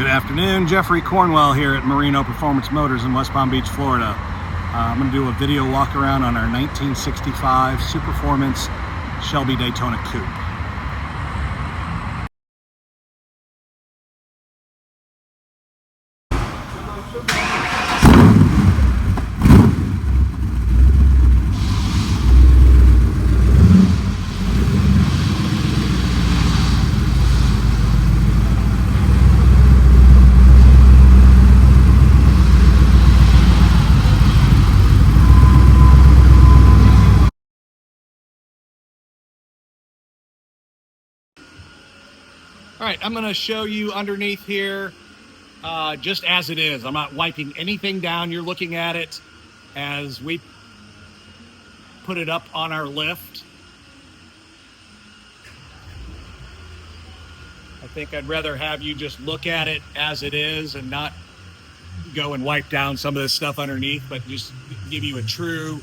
Good afternoon, Jeffrey Cornwell here at Marino Performance Motors in West Palm Beach, Florida. I'm going to do a video walk around on our 1965 Superformance Shelby Daytona Coupe. All right, I'm going to show you underneath here just as it is. I'm not wiping anything down. You're looking at it as we put it up on our lift. I think I'd rather have you just look at it as it is and not go and wipe down some of this stuff underneath, but just give you a true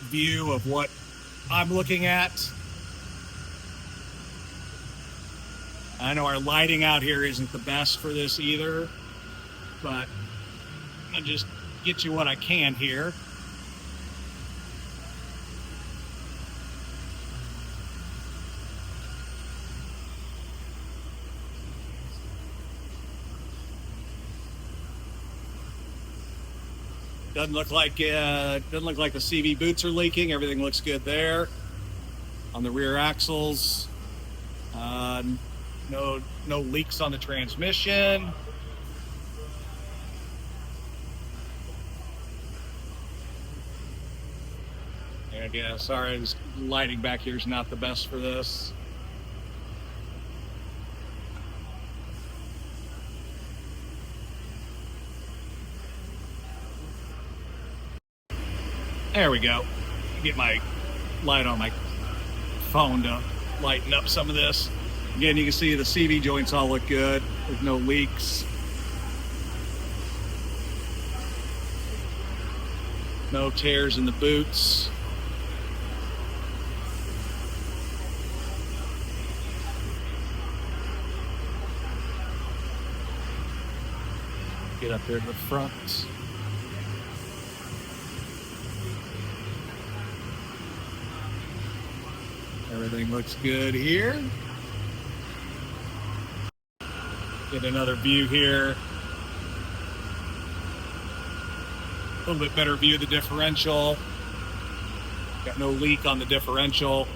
view of what I'm looking at. I know our lighting out here isn't the best for this either, but I'll just get you what I can here. Doesn't look like the CV boots are leaking. Everything looks good there. On the rear axles, no leaks on the transmission. And yeah, sorry, this lighting back here is not the best for this. There we go. Get my light on my phone to lighten up some of this. Again, you can see the CV joints all look good. There's no leaks. No tears in the boots. Get up there to the front. Everything looks good here. Get another view here. A little bit better view of the differential. Got no leak on the differential.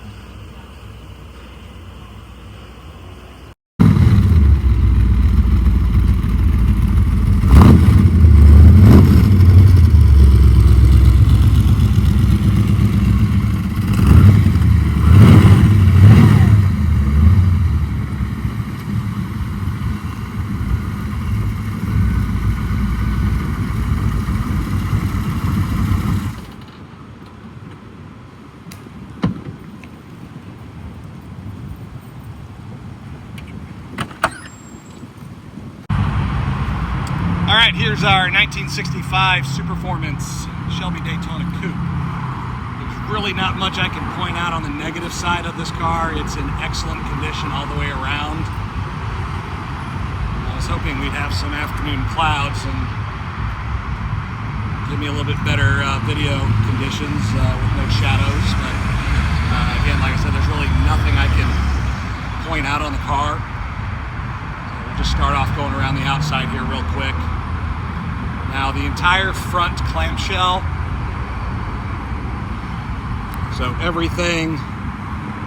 All right, here's our 1965 Superformance Shelby Daytona Coupe. There's really not much I can point out on the negative side of this car. It's in excellent condition all the way around. I was hoping we'd have some afternoon clouds and give me a little bit better video conditions with no shadows. But again, like I said, there's really nothing I can point out on the car. So we'll just start off going around the outside here real quick. Now the entire front clamshell, so everything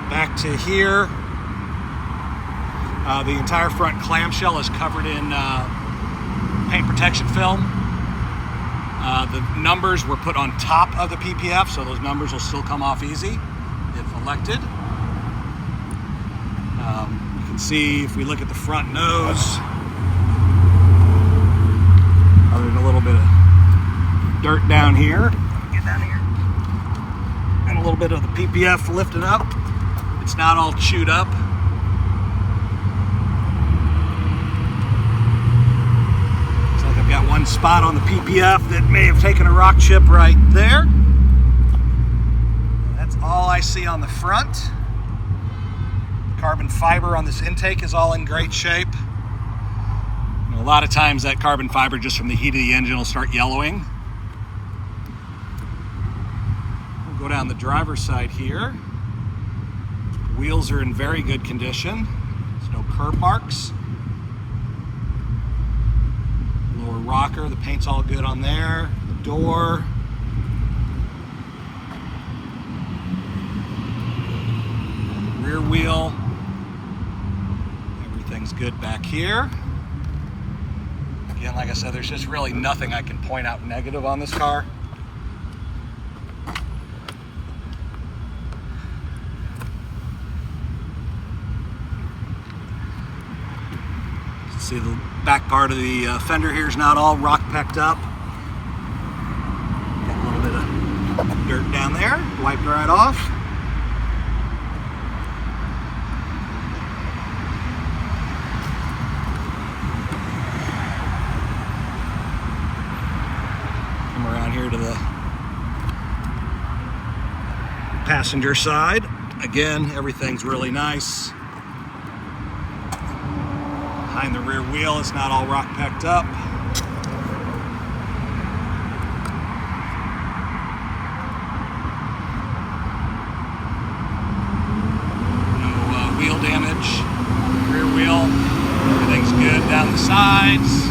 back to here, the entire front clamshell is covered in paint protection film. The numbers were put on top of the PPF, so those numbers will still come off easy if elected. You can see if we look at the front nose, other than a little bit of dirt down here, get down here, and a little bit of the PPF lifting up. It's not all chewed up. Looks like I've got one spot on the PPF that may have taken a rock chip right there. That's all I see on the front. Carbon fiber on this intake is all in great shape. A lot of times that carbon fiber just from the heat of the engine will start yellowing. We'll go down the driver's side here. Wheels are in very good condition. There's no curb marks. Lower rocker, the paint's all good on there. The door. Rear wheel. Everything's good back here. Again, like I said, there's just really nothing I can point out negative on this car. See the back part of the fender here is not all rock pecked up. Got a little bit of dirt down there, wiped right off. Come around here to the passenger side. Again, everything's really nice. Behind the rear wheel, it's not all rock pecked up. No wheel damage. Rear wheel, everything's good down the sides.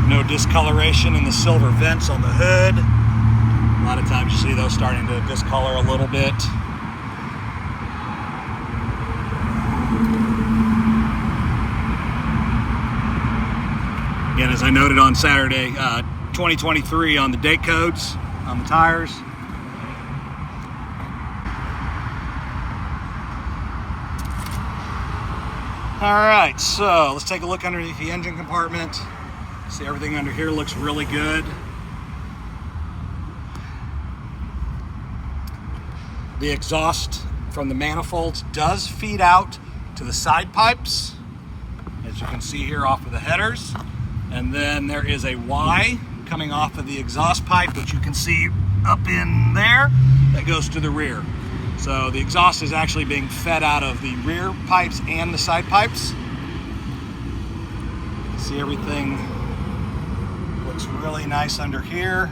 No discoloration in the silver vents on the hood. A lot of times you see those starting to discolor a little bit. Again, as I noted on Saturday, 2023 on the date codes on the tires. All right, so let's take a look underneath the engine compartment. See, everything under here looks really good. The exhaust from the manifolds does feed out to the side pipes, as you can see here off of the headers. And then there is a Y coming off of the exhaust pipe, which you can see up in there, that goes to the rear. So the exhaust is actually being fed out of the rear pipes and the side pipes. You can see everything looks really nice under here.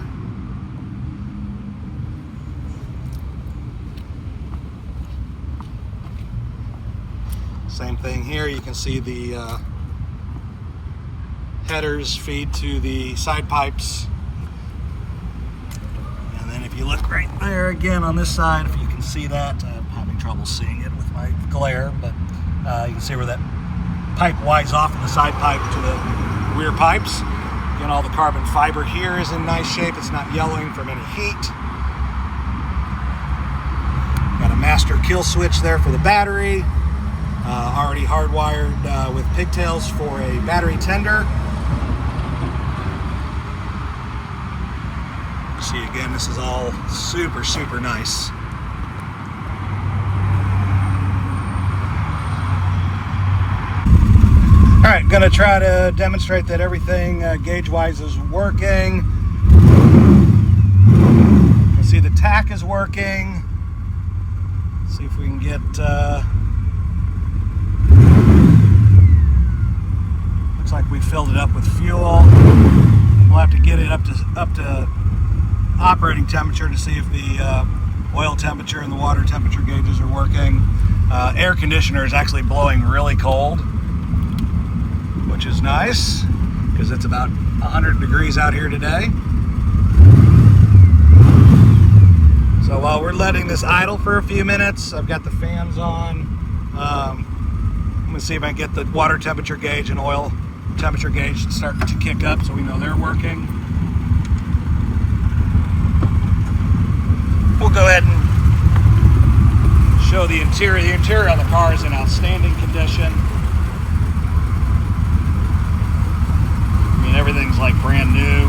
Same thing here, you can see the headers feed to the side pipes. And then if you look right there again on this side, if you can see that, I'm having trouble seeing it with my glare, but you can see where that pipe wides off from the side pipe to the rear pipes. Again, all the carbon fiber here is in nice shape. It's not yellowing from any heat. Got a master kill switch there for the battery. Already hardwired with pigtails for a battery tender. See, again, this is all super, super nice. All right, gonna try to demonstrate that everything gauge-wise is working. You can see the tack is working. See if we can get looks like we filled it up with fuel. We'll have to get it up to operating temperature to see if the oil temperature and the water temperature gauges are working. Air conditioner is actually blowing really cold, which is nice because it's about 100 degrees out here today. So while we're letting this idle for a few minutes, I've got the fans on. I'm gonna see if I can get the water temperature gauge and oil temperature gauge to start to kick up so we know they're working. We'll go ahead and show the interior. The interior on the car is in outstanding condition. I mean, everything's like brand new.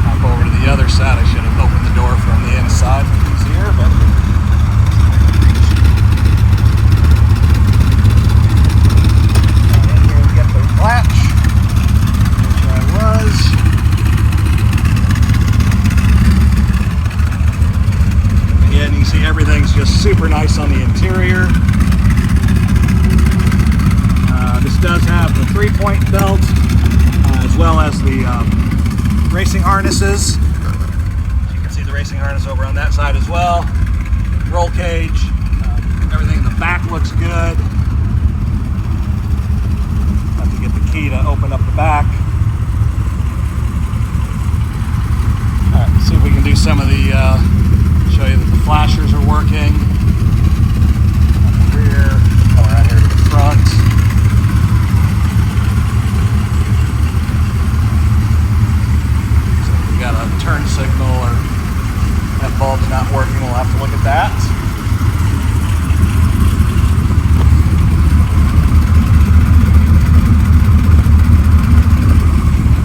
Hop over to the other side. I should have opened the door from the inside easier, but latch, which I will. racing harnesses. You can see the racing harness over on that side as well. Roll cage. Everything in the back looks good. Have to get the key to open up the back. All right, let's see if we can do some of the, show you that the flashers are working. On the rear, come around here to the front. So if we got a turn signal or that bulb's not working, we'll have to look at that.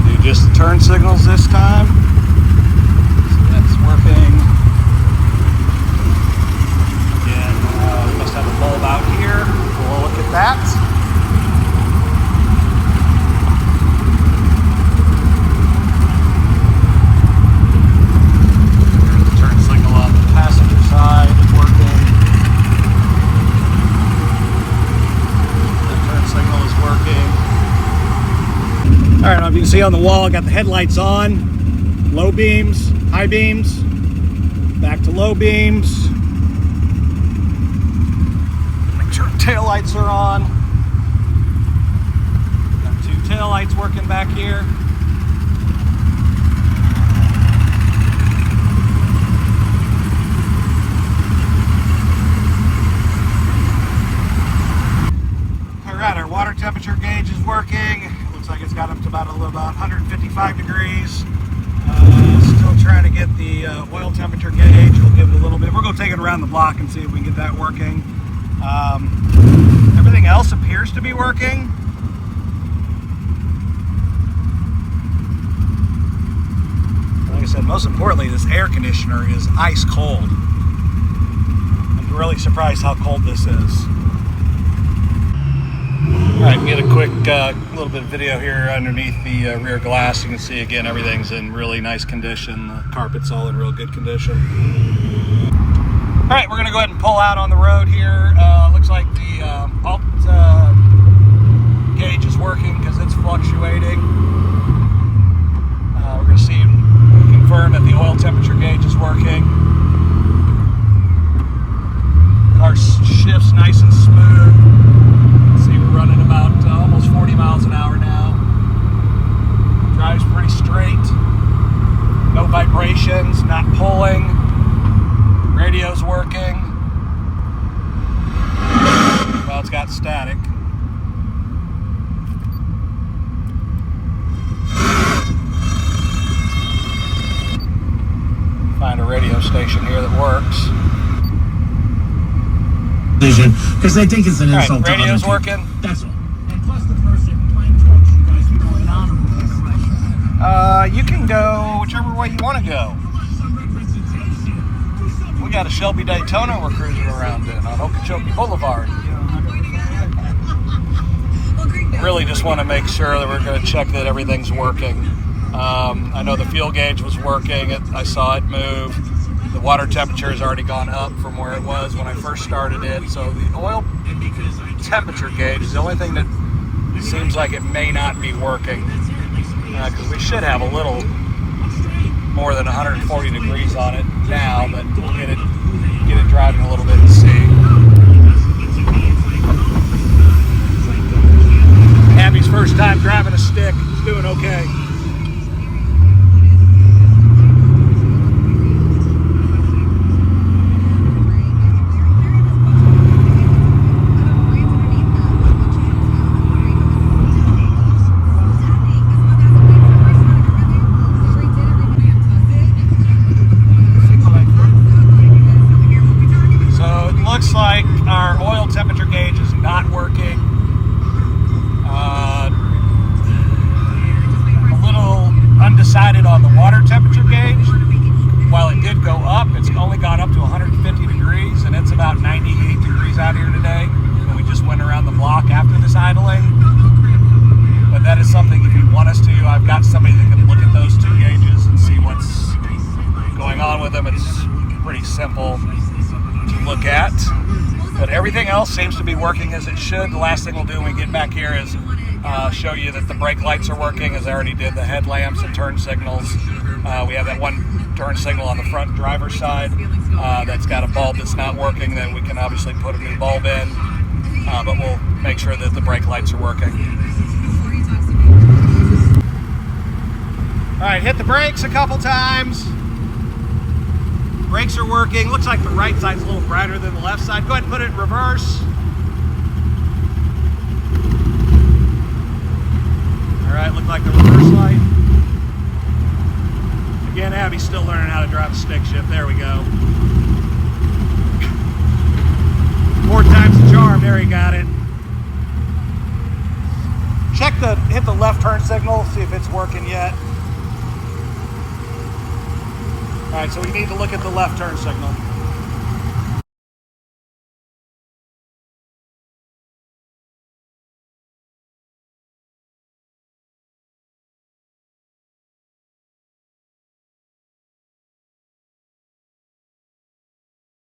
Do just the turn signals this time. Working. Again, we must have a bulb out here. We'll look at that. There's the turn signal on the passenger side is working. The turn signal is working. All right, if you can see on the wall, I got the headlights on, low beams, high beams, back to low beams. Make sure tail lights are on. Got two tail lights working back here. All right, our water temperature gauge is working. Looks like it's got up to about 155 degrees. Still trying to get the oil temperature gauge. We'll give it a little bit. We're going to take it around the block and see if we can get that working. Everything else appears to be working. Like I said, most importantly, this air conditioner is ice cold. I'm really surprised how cold this is. All right, get a quick little bit of video here underneath the rear glass. You can see again everything's in really nice condition. The carpet's all in real good condition. All right, we're gonna go ahead and pull out on the road here. Looks like the alt gauge is working because it's fluctuating. We're gonna see, confirm that the oil temperature gauge is working. Car shifts nice and smooth. Running about almost 40 miles an hour now. Drives pretty straight. No vibrations, not pulling. Radio's working. Well, it's got static. Find a radio station here that works. Because I think it's an insult to radio's other people. working. That's all. And plus the person playing trucks, you guys are going on over the You can go whichever way you want to go. We got a Shelby Daytona we're cruising around in on Okeechobee Boulevard. Really just want to make sure that we're going to check that everything's working. I know the fuel gauge was working. I saw it move. The water temperature has already gone up from where it was when I first started it. So the oil temperature gauge is the only thing that seems like it may not be working. Because we should have a little more than 140 degrees on it now, but we'll get it driving a little bit and see. Abby's first time driving a stick. He's doing okay. Looks like our oil temperature gauge is not working. A little undecided on the water temperature gauge. While it did go up, it's only gone up to 150 degrees, and it's about 98 degrees out here today. And we just went around the block after this idling. But that is something, if you want us to, I've got somebody that can look at those two gauges and see what's going on with them. It's pretty simple to look at. But everything else seems to be working as it should. The last thing we'll do when we get back here is show you that the brake lights are working, as I already did the headlamps and turn signals. We have that one turn signal on the front driver's side that's got a bulb that's not working that we can obviously put a new bulb in, but we'll make sure that the brake lights are working. All right, hit the brakes a couple times. Brakes are working. Looks like the right side's a little brighter than the left side. Go ahead and put it in reverse. All right, look like the reverse light. Again, Abby's still learning how to drive a stick shift. There we go. 4 times the charm. There, he got it. Hit the left turn signal, see if it's working yet. All right, so we need to look at the left turn signal.